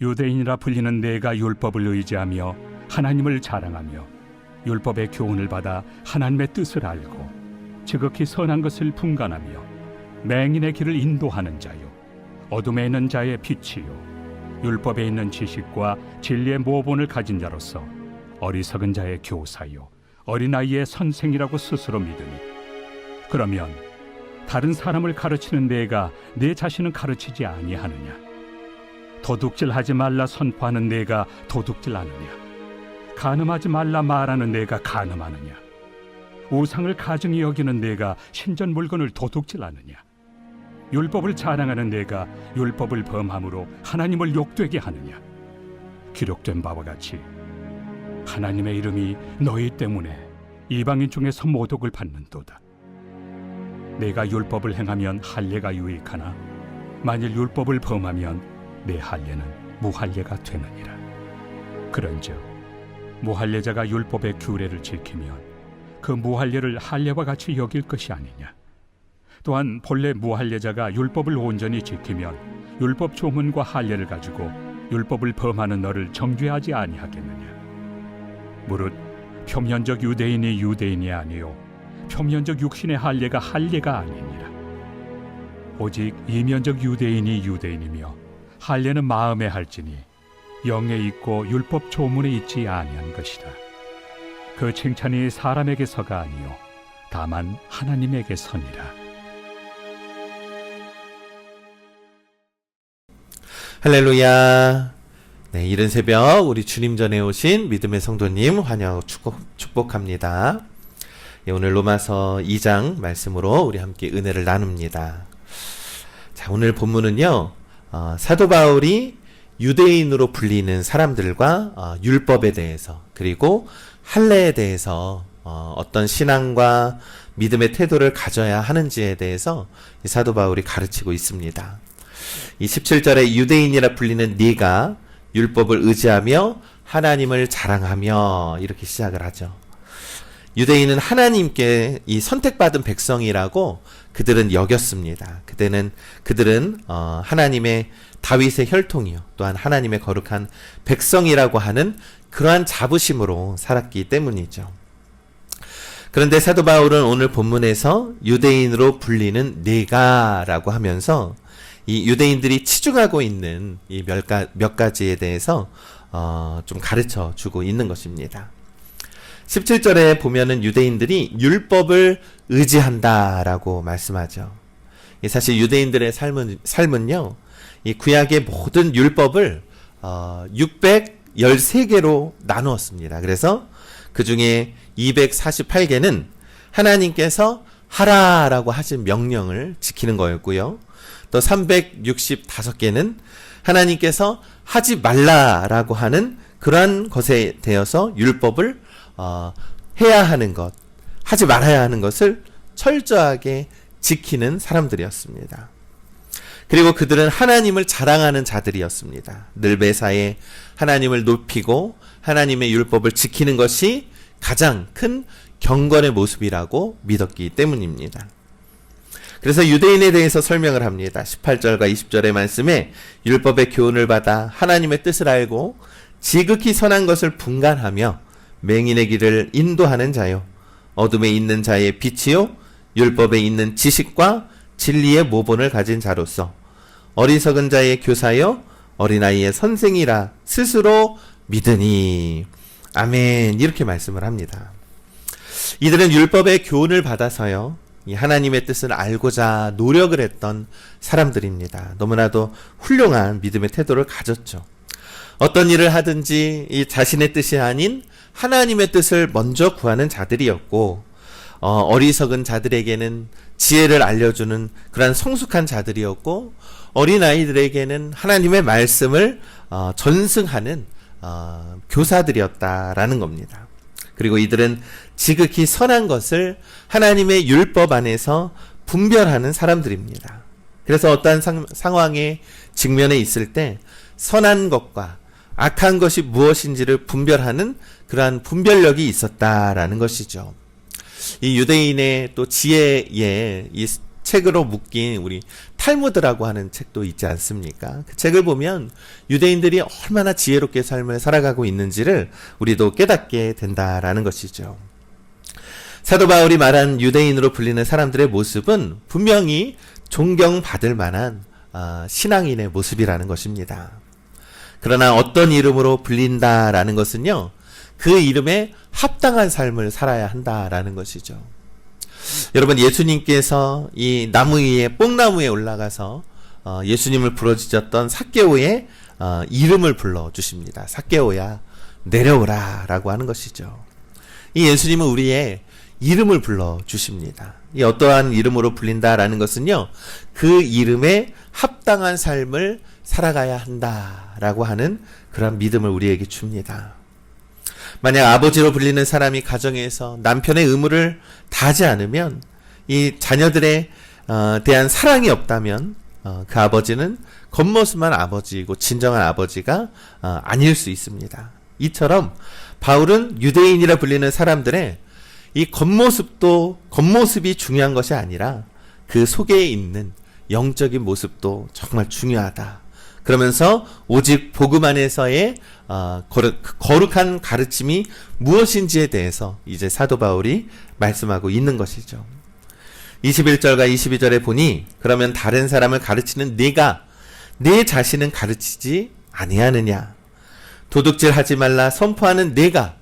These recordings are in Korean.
유대인이라 불리는 내가 율법을 의지하며 하나님을 자랑하며 율법의 교훈을 받아 하나님의 뜻을 알고 지극히 선한 것을 분간하며 맹인의 길을 인도하는 자요 어둠에 있는 자의 빛이요 율법에 있는 지식과 진리의 모본을 가진 자로서 어리석은 자의 교사요 어린아이의 선생이라고 스스로 믿으니 그러면 다른 사람을 가르치는 내가 내 자신은 가르치지 아니하느냐? 도둑질하지 말라 선포하는 내가 도둑질하느냐? 간음하지 말라 말하는 내가 간음하느냐? 우상을 가증히 여기는 내가 신전 물건을 도둑질하느냐? 율법을 자랑하는 내가 율법을 범함으로 하나님을 욕되게 하느냐? 기록된 바와 같이 하나님의 이름이 너희 때문에 이방인 중에서 모독을 받는도다. 내가 율법을 행하면 할례가 유익하나 만일 율법을 범하면 내 할례는 무할례가 되느니라. 그런즉 무할례자가 율법의 규례를 지키면 그 무할례를 할례와 같이 여길 것이 아니냐. 또한 본래 무할례자가 율법을 온전히 지키면 율법 조문과 할례를 가지고 율법을 범하는 너를 정죄하지 아니하겠느냐. 무릇 표면적 유대인이 유대인이 아니요 표면적 육신의 할례가 할례가 아니니라. 오직 이면적 유대인이 유대인이며 할례는 마음에 할지니 영에 있고 율법 조문에 있지 아니한 것이라. 그 칭찬이 사람에게서가 아니요 다만 하나님에게서니라. 할렐루야. 네, 이른 새벽 우리 주님 전에 오신 믿음의 성도님 환영하고 축복합니다. 네, 오늘 로마서 2장 말씀으로 우리 함께 은혜를 나눕니다. 자, 오늘 본문은요, 사도 바울이 유대인으로 불리는 사람들과 율법에 대해서 그리고 할례에 대해서 어떤 신앙과 믿음의 태도를 가져야 하는지에 대해서 이 사도 바울이 가르치고 있습니다. 이 17절에 유대인이라 불리는 네가 율법을 의지하며 하나님을 자랑하며 이렇게 시작을 하죠. 유대인은 하나님께 이 선택받은 백성이라고 그들은 여겼습니다. 그들은 하나님의 다윗의 혈통이요 또한 하나님의 거룩한 백성이라고 하는 그러한 자부심으로 살았기 때문이죠. 그런데 사도 바울은 오늘 본문에서 유대인으로 불리는 네가라고 하면서 이 유대인들이 치중하고 있는 이 몇 가지에 대해서 좀 가르쳐 주고 있는 것입니다. 17절에 보면은 유대인들이 율법을 의지한다라고 말씀하죠. 사실 유대인들의 삶은요, 이 구약의 모든 율법을 613개로 나누었습니다. 그래서 그 중에 248개는 하나님께서 하라라고 하신 명령을 지키는 거였고요. 또 365개는 하나님께서 하지 말라라고 하는 그러한 것에 대해서 율법을 해야 하는 것, 하지 말아야 하는 것을 철저하게 지키는 사람들이었습니다. 그리고 그들은 하나님을 자랑하는 자들이었습니다. 늘 매사에 하나님을 높이고 하나님의 율법을 지키는 것이 가장 큰 경건의 모습이라고 믿었기 때문입니다. 그래서 유대인에 대해서 설명을 합니다. 18절과 20절의 말씀에 율법의 교훈을 받아 하나님의 뜻을 알고 지극히 선한 것을 분간하며 맹인의 길을 인도하는 자요 어둠에 있는 자의 빛이요 율법에 있는 지식과 진리의 모본을 가진 자로서 어리석은 자의 교사요 어린아이의 선생이라 스스로 믿으니. 아멘. 이렇게 말씀을 합니다. 이들은 율법의 교훈을 받아서요 이 하나님의 뜻을 알고자 노력을 했던 사람들입니다. 너무나도 훌륭한 믿음의 태도를 가졌죠. 어떤 일을 하든지 이 자신의 뜻이 아닌 하나님의 뜻을 먼저 구하는 자들이었고, 어리석은 자들에게는 지혜를 알려주는 그러한 성숙한 자들이었고, 어린아이들에게는 하나님의 말씀을 전승하는 교사들이었다라는 겁니다. 그리고 이들은 지극히 선한 것을 하나님의 율법 안에서 분별하는 사람들입니다. 그래서 어떠한 상황에 직면해 있을 때 선한 것과 악한 것이 무엇인지를 분별하는 그러한 분별력이 있었다라는 것이죠. 이 유대인의 또 지혜에 이 책으로 묶인 우리 탈무드라고 하는 책도 있지 않습니까? 그 책을 보면 유대인들이 얼마나 지혜롭게 삶을 살아가고 있는지를 우리도 깨닫게 된다라는 것이죠. 사도 바울이 말한 유대인으로 불리는 사람들의 모습은 분명히 존경받을 만한 신앙인의 모습이라는 것입니다. 그러나 어떤 이름으로 불린다라는 것은요, 그 이름에 합당한 삶을 살아야 한다라는 것이죠. 여러분, 예수님께서 이 나무 위에, 뽕나무에 올라가서 예수님을 부르짖었던 삭개오의 이름을 불러주십니다. 삭개오야, 내려오라 라고 하는 것이죠. 이 예수님은 우리의 이름을 불러주십니다. 이 어떠한 이름으로 불린다라는 것은요, 그 이름에 합당한 삶을 살아가야 한다라고 하는 그런 믿음을 우리에게 줍니다. 만약 아버지로 불리는 사람이 가정에서 남편의 의무를 다하지 않으면, 이 자녀들에 대한 사랑이 없다면 그 아버지는 겉모습만 아버지이고 진정한 아버지가 아닐 수 있습니다. 이처럼 바울은 유대인이라 불리는 사람들의 이 겉모습이 중요한 것이 아니라 그 속에 있는 영적인 모습도 정말 중요하다. 그러면서 오직 복음 안에서의 거룩한 가르침이 무엇인지에 대해서 이제 사도 바울이 말씀하고 있는 것이죠. 21절과 22절에 보니, 그러면 다른 사람을 가르치는 네가 네 자신은 가르치지 아니하느냐? 도둑질하지 말라 선포하는 네가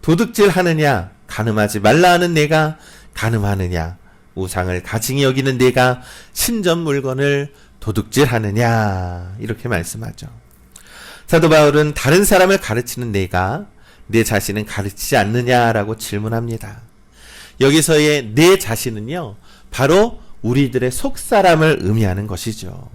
도둑질하느냐? 간음하지 말라 하는 네가 간음하느냐? 우상을 가증히 여기는 네가 신전 물건을 도둑질하느냐? 이렇게 말씀하죠. 사도 바울은 다른 사람을 가르치는 네가 내 자신은 가르치지 않느냐라고 질문합니다. 여기서의 내 자신은요, 바로 우리들의 속사람을 의미하는 것이죠.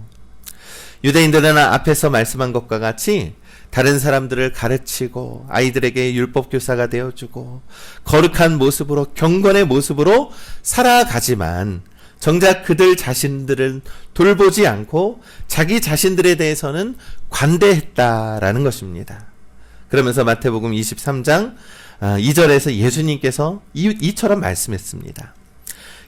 유대인들은 앞에서 말씀한 것과 같이 다른 사람들을 가르치고 아이들에게 율법 교사가 되어주고 거룩한 모습으로, 경건의 모습으로 살아가지만 정작 그들 자신들은 돌보지 않고 자기 자신들에 대해서는 관대했다라는 것입니다. 그러면서 마태복음 23장 2절에서 예수님께서 이처럼 말씀했습니다.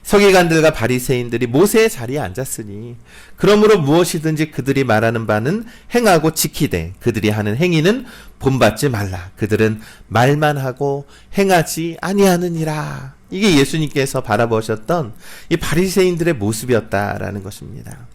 서기관들과 바리새인들이 모세의 자리에 앉았으니 그러므로 무엇이든지 그들이 말하는 바는 행하고 지키되 그들이 하는 행위는 본받지 말라. 그들은 말만 하고 행하지 아니하느니라. 이게 예수님께서 바라보셨던 이 바리새인들의 모습이었다라는 것입니다.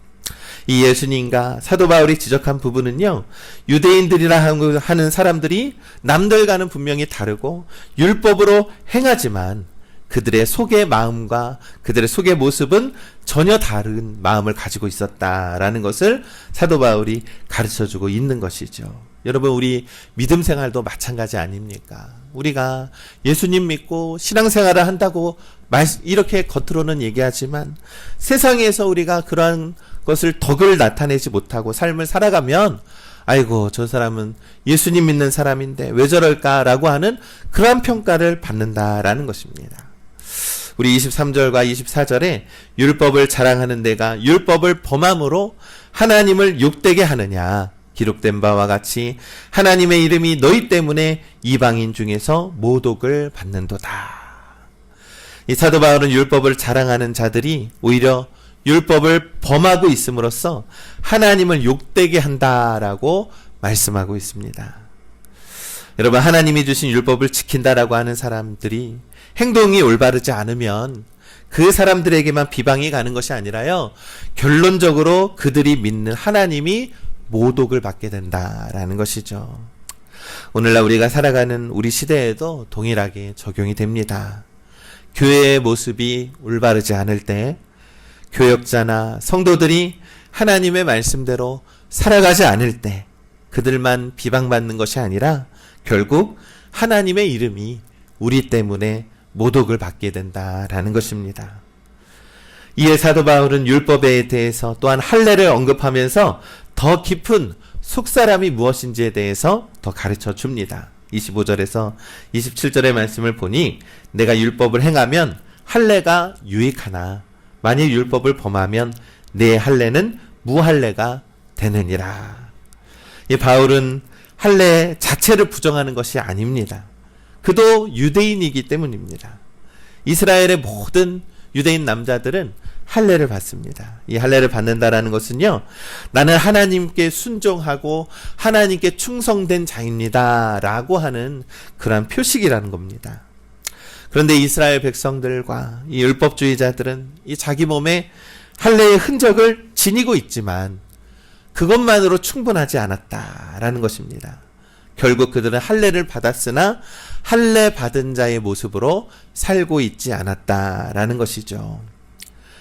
이 예수님과 사도 바울이 지적한 부분은요, 유대인들이라 하는 사람들이 남들과는 분명히 다르고 율법으로 행하지만 그들의 속의 마음과 그들의 속의 모습은 전혀 다른 마음을 가지고 있었다라는 것을 사도 바울이 가르쳐주고 있는 것이죠. 여러분, 우리 믿음 생활도 마찬가지 아닙니까? 우리가 예수님 믿고 신앙생활을 한다고 이렇게 겉으로는 얘기하지만 세상에서 우리가 그러한 것을 덕을 나타내지 못하고 삶을 살아가면 아이고, 저 사람은 예수님 믿는 사람인데 왜 저럴까라고 하는 그러한 평가를 받는다라는 것입니다. 우리 23절과 24절에 율법을 자랑하는 내가 율법을 범함으로 하나님을 욕되게 하느냐? 기록된 바와 같이 하나님의 이름이 너희 때문에 이방인 중에서 모독을 받는도다. 이 사도 바울은 율법을 자랑하는 자들이 오히려 율법을 범하고 있음으로써 하나님을 욕되게 한다라고 말씀하고 있습니다. 여러분, 하나님이 주신 율법을 지킨다라고 하는 사람들이 행동이 올바르지 않으면 그 사람들에게만 비방이 가는 것이 아니라요, 결론적으로 그들이 믿는 하나님이 모독을 받게 된다라는 것이죠. 오늘날 우리가 살아가는 우리 시대에도 동일하게 적용이 됩니다. 교회의 모습이 올바르지 않을 때, 교역자나 성도들이 하나님의 말씀대로 살아가지 않을 때 그들만 비방받는 것이 아니라 결국 하나님의 이름이 우리 때문에 모독을 받게 된다라는 것입니다. 이에 사도 바울은 율법에 대해서 또한 할례를 언급하면서 더 깊은 속사람이 무엇인지에 대해서 더 가르쳐 줍니다. 25절에서 27절의 말씀을 보니 내가 율법을 행하면 할례가 유익하나 만일 율법을 범하면 내 할례는 무할례가 되느니라. 이 바울은 할례 자체를 부정하는 것이 아닙니다. 그도 유대인이기 때문입니다. 이스라엘의 모든 유대인 남자들은 할례를 받습니다. 이 할례를 받는다라는 것은요, 나는 하나님께 순종하고 하나님께 충성된 자입니다 라고 하는 그러한 표식이라는 겁니다. 그런데 이스라엘 백성들과 이 율법주의자들은 이 자기 몸에 할례의 흔적을 지니고 있지만 그것만으로 충분하지 않았다라는 것입니다. 결국 그들은 할례를 받았으나 할례 받은 자의 모습으로 살고 있지 않았다라는 것이죠.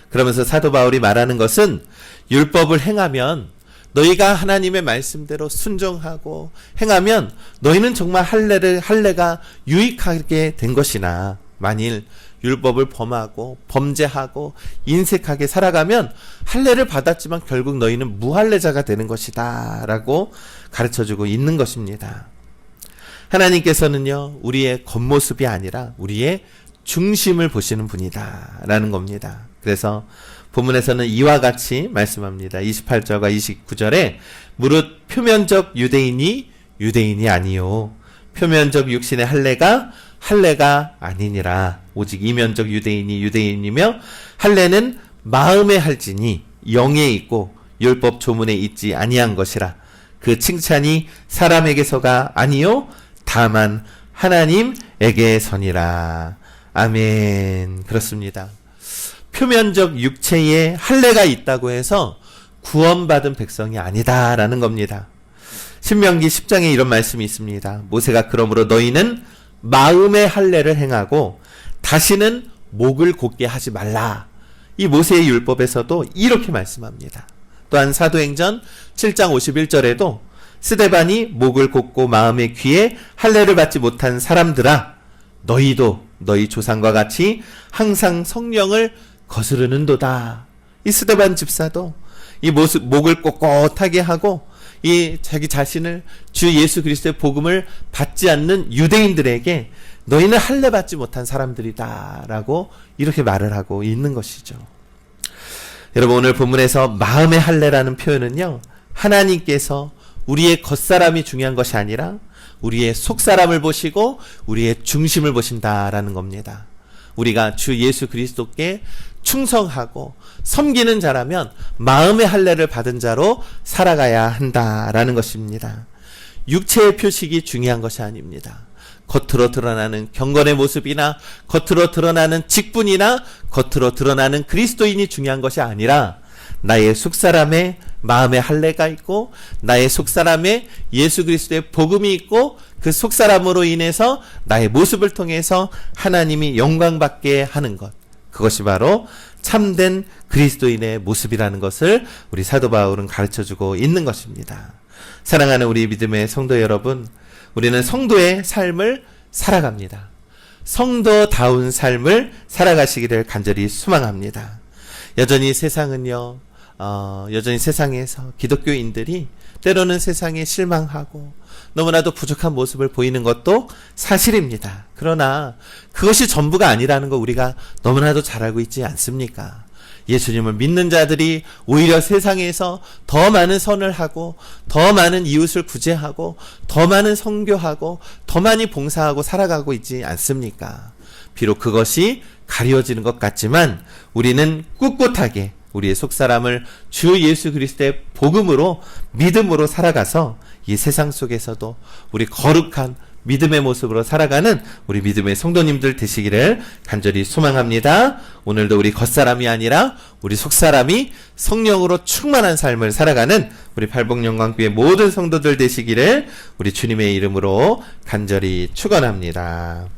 그러면서 사도 바울이 말하는 것은 율법을 행하면, 너희가 하나님의 말씀대로 순종하고 행하면 너희는 정말 할례가 유익하게 된 것이나, 만일 율법을 범하고 범죄하고 인색하게 살아가면 할례를 받았지만 결국 너희는 무할례자가 되는 것이다 라고 가르쳐주고 있는 것입니다. 하나님께서는요, 우리의 겉모습이 아니라 우리의 중심을 보시는 분이다 라는 겁니다. 그래서 본문에서는 이와 같이 말씀합니다. 28절과 29절에 무릇 표면적 유대인이 아니요 표면적 육신의 할례가 아니니라. 오직 이면적 유대인이며 할례는 마음에 할지니 영에 있고 율법 조문에 있지 아니한 것이라. 그 칭찬이 사람에게서가 아니요 다만 하나님에게서니라. 아멘. 그렇습니다. 표면적 육체에 할례가 있다고 해서 구원받은 백성이 아니다라는 겁니다. 신명기 10장에 이런 말씀이 있습니다. 모세가 그러므로 너희는 마음의 할례를 행하고 다시는 목을 곧게 하지 말라. 이 모세의 율법에서도 이렇게 말씀합니다. 또한 사도행전 7장 51절에도 스데반이 목을 곧고 마음의 귀에 할례를 받지 못한 사람들아, 너희도 너희 조상과 같이 항상 성령을 거스르는도다. 이 스데반 집사도 이 목을 꼿꼿하게 하고 이 자기 자신을 주 예수 그리스도의 복음을 받지 않는 유대인들에게 너희는 할례 받지 못한 사람들이다 라고 이렇게 말을 하고 있는 것이죠. 여러분, 오늘 본문에서 마음의 할례라는 표현은요, 하나님께서 우리의 겉사람이 중요한 것이 아니라 우리의 속사람을 보시고 우리의 중심을 보신다라는 겁니다. 우리가 주 예수 그리스도께 충성하고 섬기는 자라면 마음의 할례를 받은 자로 살아가야 한다라는 것입니다. 육체의 표식이 중요한 것이 아닙니다. 겉으로 드러나는 경건의 모습이나 겉으로 드러나는 직분이나 겉으로 드러나는 그리스도인이 중요한 것이 아니라 나의 속사람에 마음의 할례가 있고 나의 속사람에 예수 그리스도의 복음이 있고 그 속사람으로 인해서 나의 모습을 통해서 하나님이 영광받게 하는 것, 그것이 바로 참된 그리스도인의 모습이라는 것을 우리 사도 바울은 가르쳐주고 있는 것입니다. 사랑하는 우리 믿음의 성도 여러분, 우리는 성도의 삶을 살아갑니다. 성도다운 삶을 살아가시기를 간절히 소망합니다. 여전히 세상은요, 여전히 세상에서 기독교인들이 때로는 세상에 실망하고 너무나도 부족한 모습을 보이는 것도 사실입니다. 그러나 그것이 전부가 아니라는 거 우리가 너무나도 잘 알고 있지 않습니까? 예수님을 믿는 자들이 오히려 세상에서 더 많은 선을 하고 더 많은 이웃을 구제하고 더 많은 선교하고 더 많이 봉사하고 살아가고 있지 않습니까? 비록 그것이 가려지는 것 같지만 우리는 꿋꿋하게 우리의 속사람을 주 예수 그리스도의 복음으로 믿음으로 살아가서 이 세상 속에서도 우리 거룩한 믿음의 모습으로 살아가는 우리 믿음의 성도님들 되시기를 간절히 소망합니다. 오늘도 우리 겉사람이 아니라 우리 속사람이 성령으로 충만한 삶을 살아가는 우리 팔복영광교회 모든 성도들 되시기를 우리 주님의 이름으로 간절히 축원합니다.